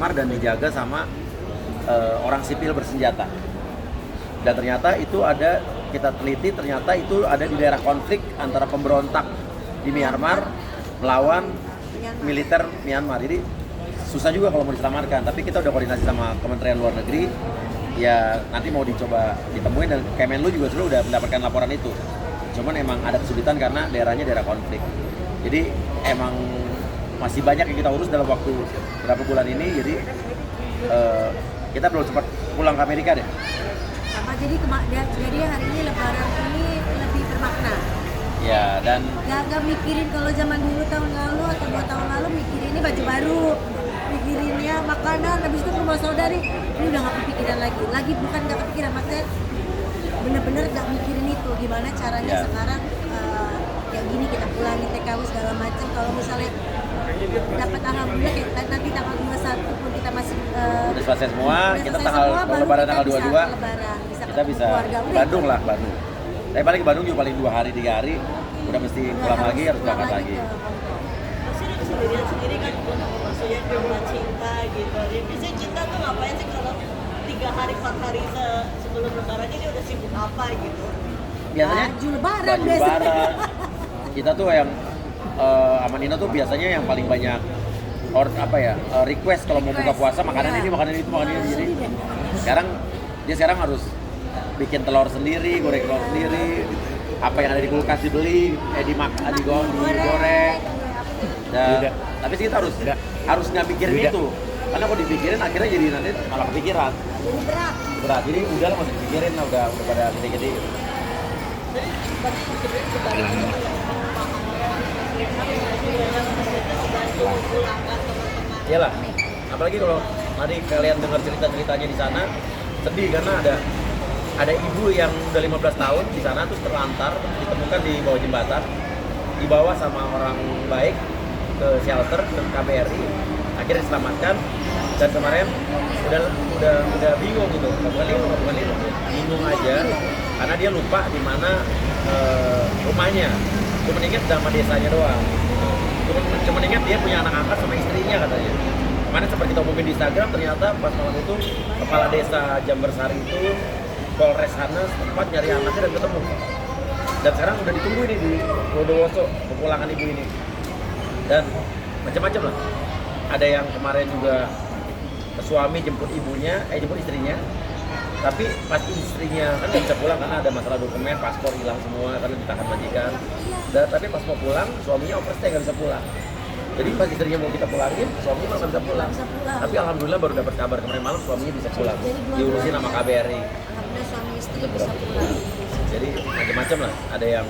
Myanmar dan dijaga sama orang sipil bersenjata. Dan ternyata itu ada, kita teliti ternyata itu ada di daerah konflik antara pemberontak di Myanmar melawan militer Myanmar. Jadi susah juga kalau mau diselamatkan, tapi kita udah koordinasi sama Kementerian Luar Negeri. Ya nanti mau dicoba ditemuin dan Kemenlu juga sudah mendapatkan laporan itu. Cuman emang ada kesulitan karena daerahnya daerah konflik. Jadi emang masih banyak yang kita urus dalam waktu berapa bulan ini. Jadi kita belum sempat pulang ke Amerika deh. Sama jadi hari ini Lebaran ini lebih bermakna. Ya dan Gak mikirin kalau zaman dulu tahun lalu atau 2 tahun lalu mikirin ini baju baru, mikirinnya makanan, habis itu ke rumah saudari, ini udah gak kepikiran lagi bukan gak kepikiran, maksudnya bener-bener gak mikirin itu, gimana caranya sekarang kayak gini kita pulangin TKW segala macam. Kalau misalnya dapat alhamdulillah kayak nanti tanggal 21 pun kita masih udah selesai semua, kita selesai tanggal semua, baru Lebaran kita tanggal 22 Lebaran, kita bisa Bandung lah, Bandung. Tapi paling ke Bandung juga paling 2 hari 3 hari udah mesti pulang lagi, harus berangkat lagi. Maksudnya kesendirian sendiri kan, maksudnya karena cinta gitu. Jadi biasanya cinta tuh ngapain sih kalau 3 hari 4 hari sebelum Lebaran ini udah sibuk apa gitu? Biasanya baju Lebaran baju biasanya. Lebaran. Kita tuh yang sama Nino tuh biasanya yang paling banyak request kalau mau buka puasa makanan ini, makanan itu, makanan ini. Jadi sekarang harus bikin telur sendiri, goreng telur sendiri, apa yang ada di kulkas dibeli, digoreng. Tapi sih kita harus nggak mikirin itu, karena kalau dipikirin akhirnya jadi nanti malah kepikiran. Jadi berat. Jadi udah lah, masih dipikirin lah, udah pada gede-gede. Jadi berarti sebenarnya Lebaran itu Iyalah, apalagi kalau tadi kalian dengar cerita-ceritanya di sana, sedih karena ada ibu yang udah 15 tahun di sana terus terlantar, ditemukan di bawah jembatan, dibawa sama orang baik ke shelter ke KBRI, akhirnya diselamatkan. Dan kemarin udah bingung gitu, bukan bingung aja karena dia lupa di mana rumahnya, cuma ingat nama desanya doang. Cuma ingat dia punya anak angkat sama istrinya katanya. Kemarin seperti kita umumin di Instagram, ternyata pas malam itu kepala desa Jambersari itu Polres sana sempat nyari anaknya dan ketemu. Dan sekarang udah ditunggu ini di Bondowoso pemulangan ibu ini. Dan macam-macam lah. Ada yang kemarin juga suami jemput istrinya. Tapi pas istrinya kan nggak bisa pulang karena ada masalah dokumen, paspor hilang semua karena ditahan majikan. Tapi pas mau pulang, suaminya overstay nggak bisa pulang. Jadi pas istrinya mau kita pulangin, suaminya malah nggak bisa pulang. Tapi alhamdulillah baru dapat kabar kemarin malam suaminya bisa pulang. Diurusin sama KBRI. Alhamdulillah suami istri bisa pulang. Jadi macam-macam lah. Ada yang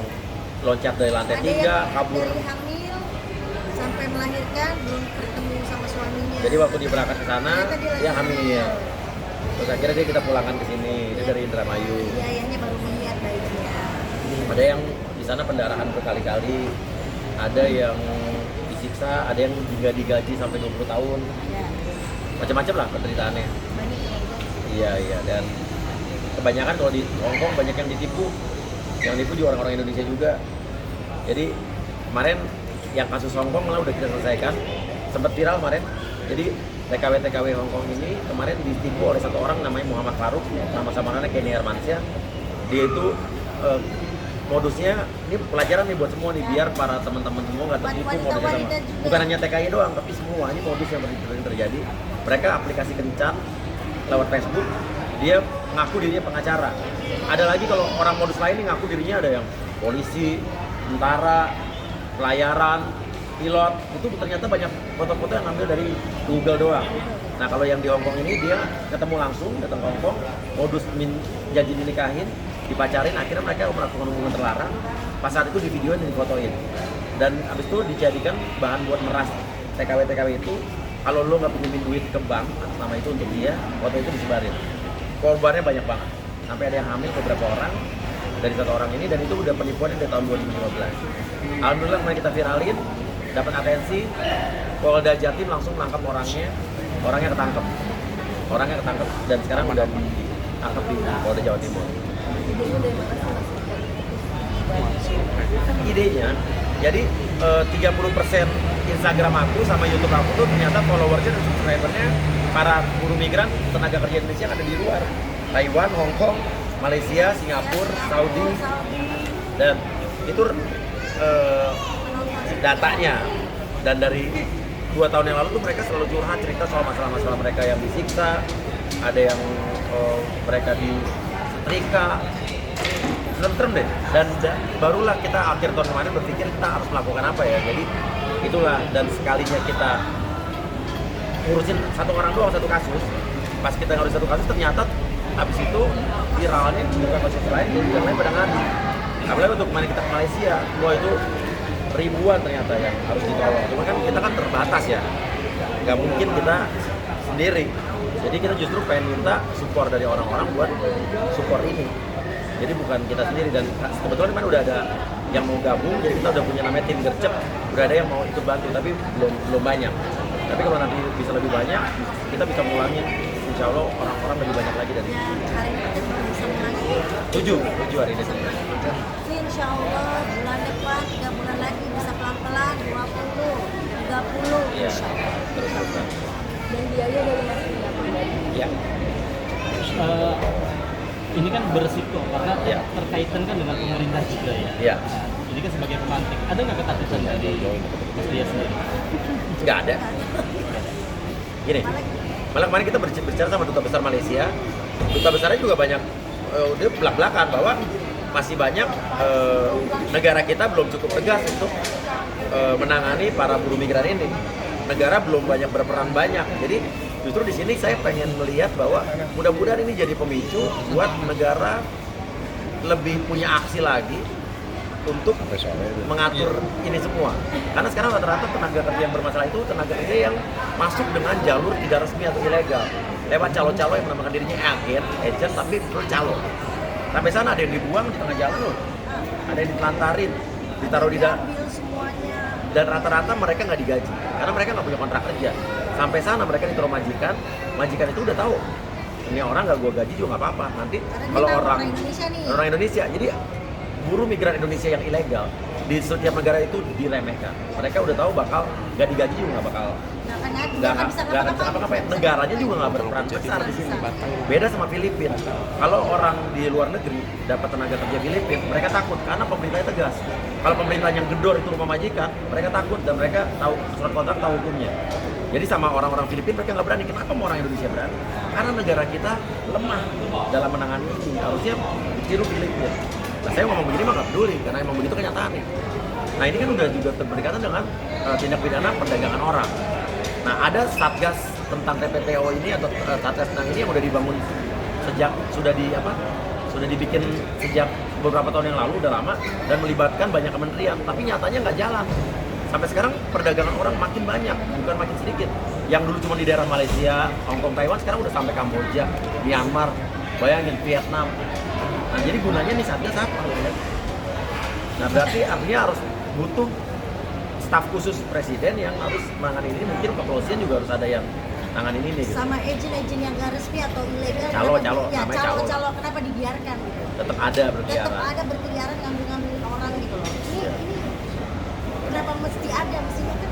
loncat dari lantai 3, kabur. Dari hamil sampai melahirkan belum ketemu sama suaminya. Jadi waktu dia berangkat ke sana, dia hamil. Terus akhirnya kita pulangkan ke sini. Dia dari Indramayu. Iya, ayahnya baru melihat bayinya. Ada yang di sana pendarahan berkali-kali. Ada yang disiksa, ada yang juga digaji sampai 20 tahun. Ya. Macam-macam lah penderitaannya. Banyak ya. Iya, dan kebanyakan kalau di Hongkong banyak yang ditipu. Yang ditipu juga orang-orang Indonesia juga. Jadi kemarin yang kasus Hongkong malah udah kita selesaikan. Sempat viral kemarin. Jadi TKW Hongkong ini kemarin ditipu oleh satu orang namanya Muhammad Faruk, nama samarannya Kenny Hermansyah. Dia itu modusnya, ini pelajaran nih buat semua nih, biar para teman-teman semua nggak tertipu modusnya sama. Bukan hanya TKI doang, tapi semua ini modus yang terjadi. Mereka aplikasi kencan lewat Facebook, dia ngaku dirinya pengacara. Ada lagi kalau orang modus lain nih ngaku dirinya ada yang polisi, tentara, pelayaran, pilot, itu ternyata banyak foto-foto yang ngambil dari Google doang. Nah kalau yang di Hongkong ini dia ketemu langsung, datang ke Hongkong, modus janji dinikahin, dipacarin, akhirnya mereka melakukan hubungan terlarang. Pas saat itu di videoin dan difotoin. Dan abis itu dijadikan bahan buat meras TKW itu. Kalau lo nggak pinjemin duit ke bank atas nama itu untuk dia, foto itu disebarin. Korbannya banyak banget. Sampai ada yang hamil beberapa orang dari satu orang ini, dan itu udah penipuan dari tahun 2015. Alhamdulillah kemarin kita viralin, dapat atensi, Polda Jatim langsung menangkap orangnya ketangkep dan sekarang udah ditangkap di Polda Jawa Timur. Idenya, jadi 30% Instagram aku sama YouTube aku tuh ternyata followersnya dan subscribernya para buruh migran tenaga kerja Indonesia yang ada di luar, Taiwan, Hong Kong, Malaysia, Singapura, Saudi, dan itu datanya. Dan dari 2 tahun yang lalu tuh mereka selalu curhat cerita soal masalah-masalah mereka yang disiksa, ada yang mereka disetrika, serem deh. Dan barulah kita akhir tahun kemarin berpikir kita harus melakukan apa ya. Jadi itulah, dan sekalinya kita ngurusin satu orang doang satu kasus, pas kita ngurusin satu kasus ternyata habis itu viralnya bukan kasus lain, jadi yang lain pada ngadu. Apalagi untuk kemarin kita ke Malaysia, wah itu ribuan ternyata yang harus ditolong. Cuma kan kita kan terbatas ya, nggak mungkin kita sendiri. Jadi kita justru pengen minta support dari orang-orang buat support ini. Jadi bukan kita sendiri, dan kebetulan kan udah ada yang mau gabung, jadi kita udah punya namanya tim gercep, udah ada yang mau ikut bantu, tapi belum banyak. Tapi kalau nanti bisa lebih banyak, kita bisa mulangin. Insya Allah orang-orang lebih banyak lagi dari Ya, hari ini kita bisa mulai. 7 hari ini sebenarnya. Jadi insya Allah bulan depan 3 bulan lagi bisa pelan-pelan 20, 30 Iya. insya Allah. Terus. Dan biaya dari Mas Ria. Ya. Ini kan beresiko karena Ya. terkaitan kan dengan pemerintah juga ya. Iya. Nah, ini kan sebagai pemantik, ada nggak ketakutan dari Mas Ria sendiri? Nggak ada. Gini, malah kemarin kita berbicara sama duta besar Malaysia. Duta besarnya juga banyak dia belak-belakan bahwa masih banyak negara kita belum cukup tegas untuk menangani para buruh migran ini. Negara belum banyak berperan banyak. Jadi justru di sini saya pengen melihat bahwa mudah-mudahan ini jadi pemicu buat negara lebih punya aksi lagi untuk mengatur ini semua. Karena sekarang rata-rata tenaga kerja yang bermasalah itu tenaga kerja yang masuk dengan jalur tidak resmi atau ilegal, lewat calo-calo yang menamakan dirinya agen, agent, tapi calo. Sampai sana ada yang dibuang di tengah jalan loh, ada yang ditelantarin, ditaruh di Ambil semuanya. dan rata-rata mereka nggak digaji karena mereka nggak punya kontrak kerja. Sampai sana mereka ditaruh majikan itu udah tahu ini orang nggak gua gaji juga nggak apa-apa. Nanti Karena kalau kita orang Indonesia nih. Indonesia, jadi buruh migran Indonesia yang ilegal di setiap negara itu diremehkan. Mereka udah tahu bakal nggak digaji juga nggak bakal Nggak akan bisa nggak apa-apa. Negaranya juga nggak berperan besar di sini. Beda sama Filipina. Kalau orang di luar negeri dapat tenaga kerja Filipina, mereka takut karena pemerintahnya tegas. Kalau pemerintah yang gedor itu rumah majikan, mereka takut dan mereka tahu surat kontrak, tahu hukumnya. Jadi sama orang-orang Filipina mereka nggak berani. Kenapa mau orang Indonesia berani? Karena negara kita lemah dalam menangani ini. Harusnya ditiru Filipina. Nah, saya ngomong begini mah nggak peduli karena emang begitu kenyataannya. Nah, ini kan udah juga berdekatan dengan tindak pidana perdagangan orang. Nah, ada satgas tentang TPPO ini atau satgas tentang ini yang udah dibangun sejak sudah dibikin sejak beberapa tahun yang lalu, udah lama, dan melibatkan banyak kementerian, tapi nyatanya nggak jalan. Sampai sekarang perdagangan orang makin banyak, bukan makin sedikit. Yang dulu cuma di daerah Malaysia, Hong Kong, Taiwan, sekarang udah sampai Kamboja, Myanmar, bayangin Vietnam. Nah, jadi gunanya nih satgas apa? Nah, berarti artinya harus butuh staf khusus presiden yang harus menangani ini. Mungkin kepolisian juga harus ada yang nanganin ini gitu. Sama agent-agent yang nggak resmi atau ilegal. Calo, ya, namanya calo. calo kenapa dibiarkan gitu? Tetap ada berkeliaran. Tetap ada berkeliaran ngambil-ngambilin orang gitu loh. Ini kenapa mesti ada? Mestinya kan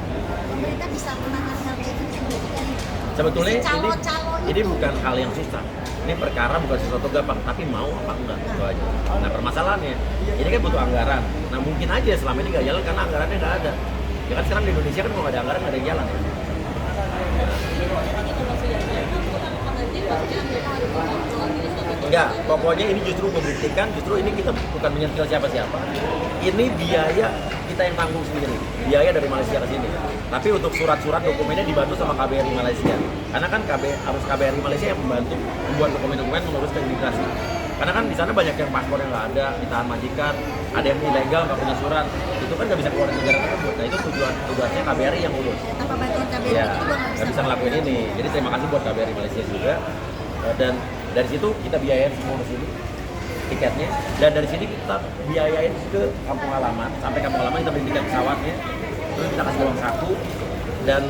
pemerintah bisa menangani hal kayak gini sendiri dari Sebetulnya si calo-calo ini bukan hal yang susah. Ini perkara bukan sesuatu gampang, tapi mau apa enggak itu aja. Nah, permasalahannya ini kan butuh anggaran. Nah, mungkin aja selama ini nggak jalan karena anggarannya nggak ada. Ya kan sekarang di Indonesia kan kalau nggak ada anggaran nggak ada yang jalan ya. Enggak, pokoknya ini justru membuktikan, justru ini kita bukan menyentil siapa-siapa. Ini biaya kita yang tanggung sendiri, biaya dari Malaysia ke sini. Tapi untuk surat-surat dokumennya dibantu sama KBRI Malaysia. Karena kan harus KBRI Malaysia yang membantu membuat dokumen-dokumen mengurus ke imigrasi. Karena kan di sana banyak yang paspor yang nggak ada, ditahan majikan, ada yang ilegal nggak punya surat, itu kan nggak bisa keluar dari negara tersebut. Nah itu tugasnya KBRI yang urus. tanpa bantuan KBRI Ya, itu juga nggak bisa ngelakuin ini. Jadi terima kasih buat KBRI Malaysia juga. Dan dari situ kita biayain semua ke sini tiketnya, dan dari sini kita biayain ke kampung halaman. Sampai kampung halaman kita beli tiket pesawatnya, terus kita kasih uang saku. Dan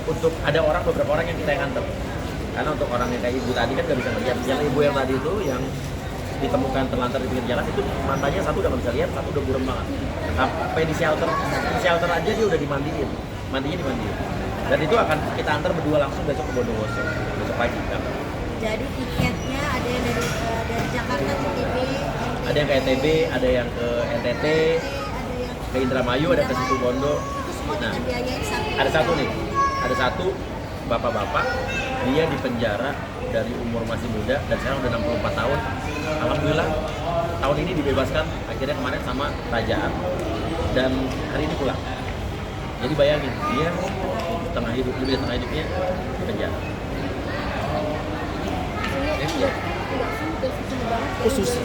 untuk ada beberapa orang yang kita yang nganter. Karena untuk orang yang kayak ibu tadi kan nggak bisa ngeliat. Yang ibu yang tadi itu yang ditemukan terlantar di pinggir jalan itu matanya satu udah nggak bisa lihat, satu udah burem banget. Sampai di shelter aja dia udah dimandiin, mandinya dimandiin. Dan itu akan kita antar berdua langsung besok ke Bondowoso, besok pagi kan. Jadi tiketnya ada yang dari Jakarta ke TB, Ada yang ke NTB, ada yang ke NTT, ada yang ke Indramayu, ada ke Situ Bondo. itu semua Nah, kita biayain satu. ada satu nih, ada satu bapak-bapak, dia di penjara dari umur masih muda dan sekarang udah 64 tahun. Alhamdulillah tahun ini dibebaskan akhirnya kemarin sama kerajaan dan hari ini pulang. Jadi bayangin dia setengah hidup, lebih dari setengah hidupnya di penjara. Ya. Oh, susah.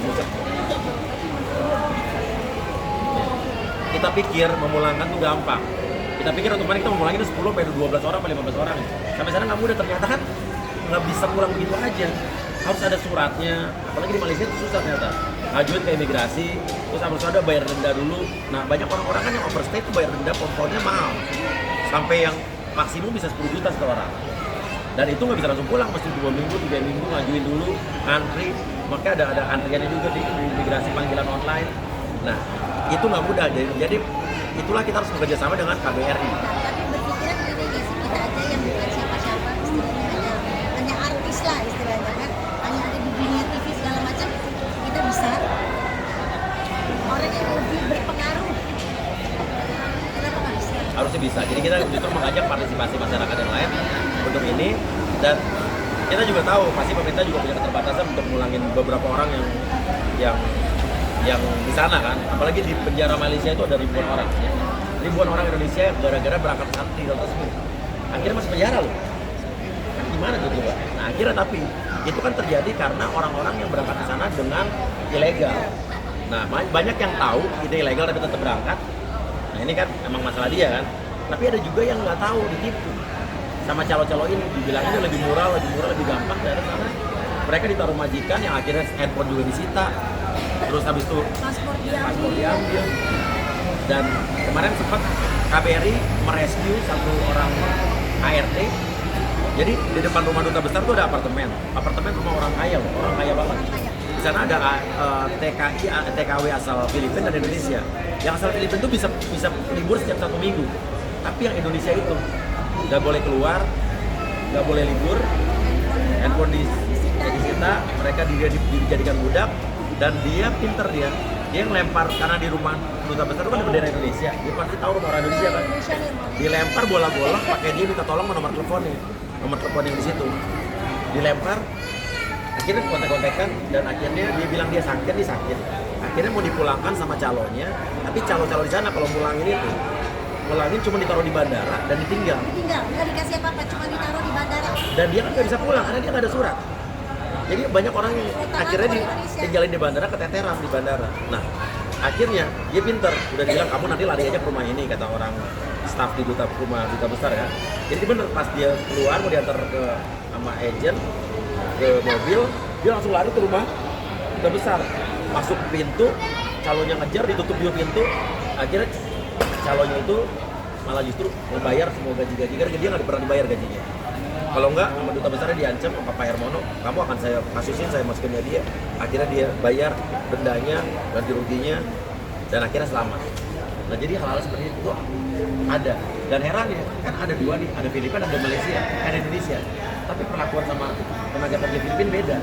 Kita pikir memulangkan tuh gampang. Kita pikir untuk kemarin kita memulangin 10 sampai 12 orang, sampai 15 orang. Sampai sana nggak mudah, ternyata kan nggak bisa pulang begitu aja. Harus ada suratnya, apalagi di Malaysia itu susah ternyata. Ngajuin ke imigrasi, terus harus ada bayar denda dulu. Nah banyak orang-orang kan yang overstay itu bayar denda pokoknya mahal. Sampai yang maksimum bisa 10 juta satu orang. Dan itu nggak bisa langsung pulang, mesti 2 minggu, 3 minggu ngajuin dulu, antri. Maka ada antriannya juga di imigrasi panggilan online. Nah itu nggak mudah, jadi itulah kita harus bekerja sama dengan KBRI. Tapi berpikiran gini nggak sih, kita aja yang bukan siapa-siapa, istilahnya hanya artis lah istilahnya kan, hanya ada di dunia TV segala macam, kita bisa orang yang lebih berpengaruh. Kenapa nggak bisa? Harusnya bisa. Jadi kita justru mengajak partisipasi masyarakat yang lain untuk ini, dan kita juga tahu pasti pemerintah juga punya keterbatasan untuk ngulangin beberapa orang yang di sana kan. Apalagi di penjara Malaysia itu ada ribuan orang. Ribuan orang Indonesia yang gara-gara berangkat ke sana tinggal tersebut. Akhirnya masuk penjara loh. Kan gimana tuh coba? Nah akhirnya tapi itu kan terjadi karena orang-orang yang berangkat ke sana dengan ilegal. Nah banyak yang tahu itu ilegal tapi tetap berangkat. Nah ini kan emang masalah dia kan. Tapi ada juga yang nggak tahu, ditipu sama calo-calo ini, dibilangnya lebih murah, lebih gampang dari sana. Mereka ditaruh majikan yang akhirnya handphone juga disita. Terus habis itu Paspor paspor diambil. diambil. Dan kemarin sempat KBRI merescue satu orang ART. Jadi di depan rumah duta besar tuh ada apartemen rumah orang kaya loh, orang kaya banget. Di sana ada TKW asal Filipina dan Indonesia. Yang asal Filipina tuh bisa libur setiap 1 minggu. Tapi yang Indonesia itu nggak boleh keluar, nggak boleh libur, handphone disita, mereka dijadikan budak, dan dia pinter dia ngelempar, karena di rumah duta besar itu kan ada bendera Indonesia, dia pasti tahu rumah orang Indonesia kan, dilempar bola-bola, pakai dia minta tolong nomor telepon yang di situ, dilempar, akhirnya kontak-kontakan, dan akhirnya dia bilang dia sakit, akhirnya mau dipulangkan sama calonnya, tapi calo-calo di sana kalau mulangin cuma ditaruh di bandara dan ditinggal, Nggak dikasih apa-apa, cuma ditaruh di bandara. dan dia kan nggak bisa pulang karena dia nggak ada surat. Jadi banyak orang yang akhirnya ditinggalin di bandara, keteteran di bandara. Nah akhirnya dia pinter, udah bilang kamu nanti lari aja ke rumah ini, kata orang staff di rumah duta besar ya. Jadi bener pas dia keluar mau diantar ke sama agent ke mobil, dia langsung lari ke rumah duta besar, masuk pintu, calonnya ngejar, ditutup dua pintu, akhirnya calonnya itu malah justru membayar semua gaji-gaji, karena dia nggak pernah dibayar gajinya. Kalau enggak, sama duta besarnya diancam sama Pak Hermono, kamu akan saya kasusin, saya masukin ke dia. Akhirnya dia bayar dendanya, ganti ruginya, dan akhirnya selamat. Nah jadi hal-hal seperti itu ada. Dan herannya, kan ada dua nih, ada Filipina, ada Malaysia, ada Indonesia. Tapi perlakuan sama tenaga kerja Filipina beda.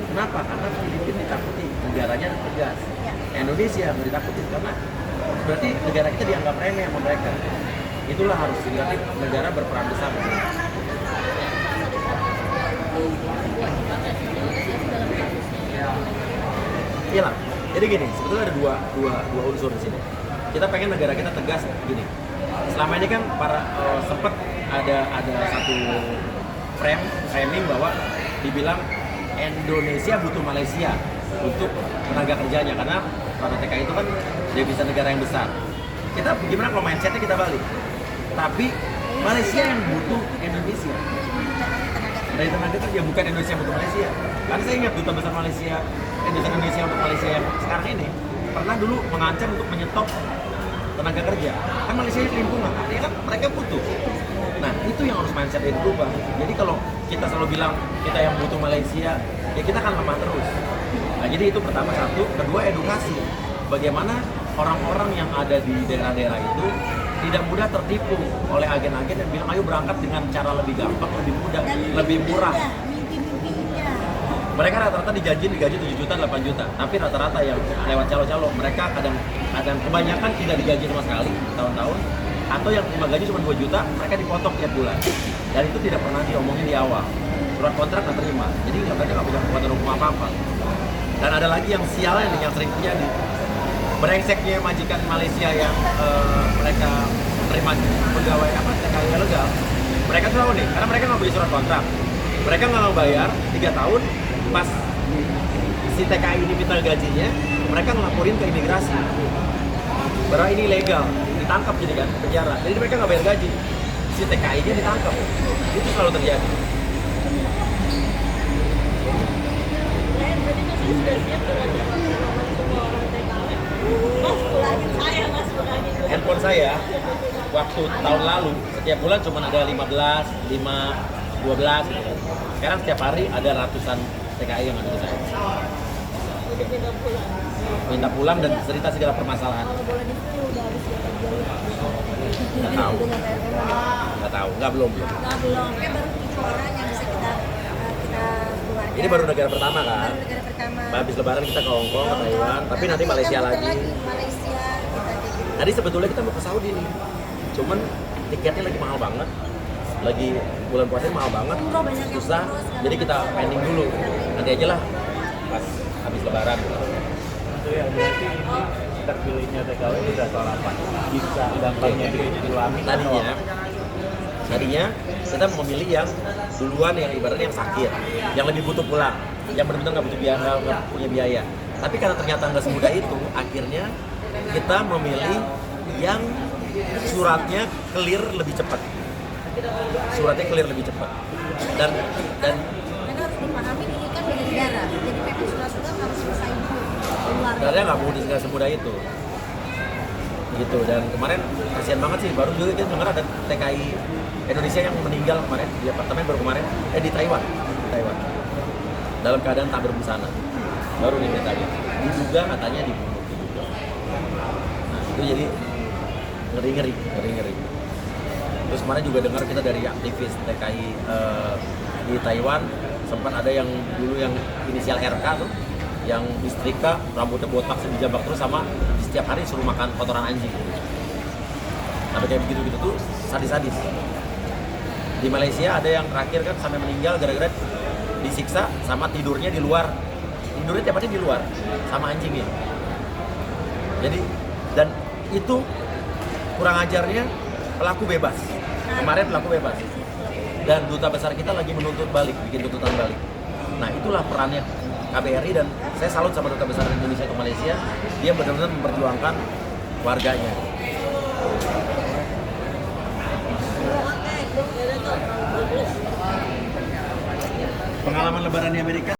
Kenapa? Karena Filipina ditakuti, negaranya tegas. Indonesia nggak ditakuti, karena berarti negara kita dianggap remeh sama mereka. Itulah harus berarti negara berperan besar. Iya lah. Jadi gini, sebetulnya ada dua unsur di sini. Kita pengen negara kita tegas gini. Selama ini kan sempat ada satu framing bahwa dibilang Indonesia butuh Malaysia untuk tenaga kerjanya, karena pada TKI itu kan devisa negara yang besar. Kita gimana kalau mindsetnya kita balik? Tapi Malaysia yang butuh Indonesia. Dari tenaga kerja, bukan Indonesia butuh Malaysia. Karena saya ingat duta besar Malaysia, Indonesia untuk Malaysia yang sekarang ini pernah dulu mengancam untuk menyetop tenaga kerja. Kan Malaysia ini lingkungan, artinya kan mereka butuh. Nah itu yang harus mindset itu berubah. Jadi kalau kita selalu bilang kita yang butuh Malaysia, ya kita akan lemah terus. Nah jadi itu pertama, satu. Kedua, edukasi. Bagaimana orang-orang yang ada di daerah-daerah itu tidak mudah tertipu oleh agen-agen yang bilang ayo berangkat dengan cara lebih gampang, lebih mudah, Dan lebih murah. mimpi-mimpinya. Mereka rata-rata digaji 7 juta, 8 juta. Tapi rata-rata yang lewat calo-calo, mereka kadang kebanyakan tidak digaji sama sekali tahun-tahun. Atau yang terima gaji cuma 2 juta, mereka dipotong tiap bulan. Dan itu tidak pernah diomongin di awal. Surat kontrak nggak terima. Jadi mereka nggak punya kekuatan hukum apa-apa. Dan ada lagi yang sialnya nih, yang sering terjadi. Brengseknya majikan Malaysia yang mereka terima pegawai TKI ilegal. Mereka tuh tahu nih, karena mereka nggak punya surat kontrak. Mereka nggak mau bayar 3 tahun, pas si TKI ini minta gajinya, mereka ngelaporin ke imigrasi. Bahwa ini ilegal, ditangkap jadi kan, penjara. Jadi mereka nggak bayar gaji, si TKI-nya ditangkap. Itu selalu terjadi. Berarti Mas sudah siap dengan memperlakukan semua orang TKW. Mas pulangin saya, Mas pulangin gue. Handphone saya waktu tahun lalu setiap bulan cuma ada 15, 5, 12 gitu. Sekarang setiap hari ada ratusan TKI yang ada di saya. Udah minta pulang. Minta pulang dan cerita segala permasalahan. Kalau boleh disuruh udah habis berapa jalur? Nggak tahu. Nggak tahu, belum. Nah, belum. Kayak baru 7 orang yang bisa kita keluarkan. Ini baru negara pertama kan? Baru negara pertama. Habis lebaran kita ke Hong Kong, ke Taiwan, tapi nanti Malaysia kita lagi. Malaysia kita kayak gitu. Tadi sebetulnya kita mau ke Saudi nih. Cuman tiketnya lagi mahal banget. Lagi bulan puasa mahal banget. Umroh banyak yang Susah. umroh sekarang. Jadi kita pending dulu. Nanti aja lah pas habis lebaran. Itu ya berarti ini terpilihnya TKW itu udah soal apa? Bisa gampangnya diulangi Tadinya kita memilih yang duluan, yang ibaratnya yang sakit, yang lebih butuh pulang, yang benar-benar nggak butuh biaya, nggak punya biaya. Tapi karena ternyata nggak semudah itu, akhirnya kita memilih yang suratnya clear lebih cepat. Suratnya clear lebih cepat. Dan Mereka harus dipahami ini kan beda negara. Jadi PP surat-surat harus selesai dulu. Keluar. sebenarnya nggak semudah itu. Gitu. Dan kemarin kasihan banget sih, baru juga kita dengar ada TKI Indonesia yang meninggal kemarin di apartemen baru kemarin di Taiwan. Dalam keadaan tak berbusana. Baru nih beritanya. Diduga katanya dibunuh juga. Nah, itu jadi ngeri-ngeri. Terus kemarin juga dengar kita dari aktivis TKI di Taiwan, sempat ada yang dulu yang inisial RK tuh, yang disetrika, rambutnya botak, dijambak terus sama setiap hari suruh makan kotoran anjing. Sampai kayak begitu tuh sadis-sadis. Di Malaysia ada yang terakhir kan sampai meninggal gara-gara disiksa sama tidurnya di luar. Tidurnya tiap hari di luar sama anjingnya. Jadi dan itu kurang ajarnya pelaku bebas. Kemarin pelaku bebas. Dan duta besar kita lagi menuntut balik, bikin tuntutan balik. Nah, itulah perannya KBRI dan saya salut sama duta besar Indonesia ke Malaysia. Dia benar-benar memperjuangkan warganya. Pengalaman lebaran di Amerika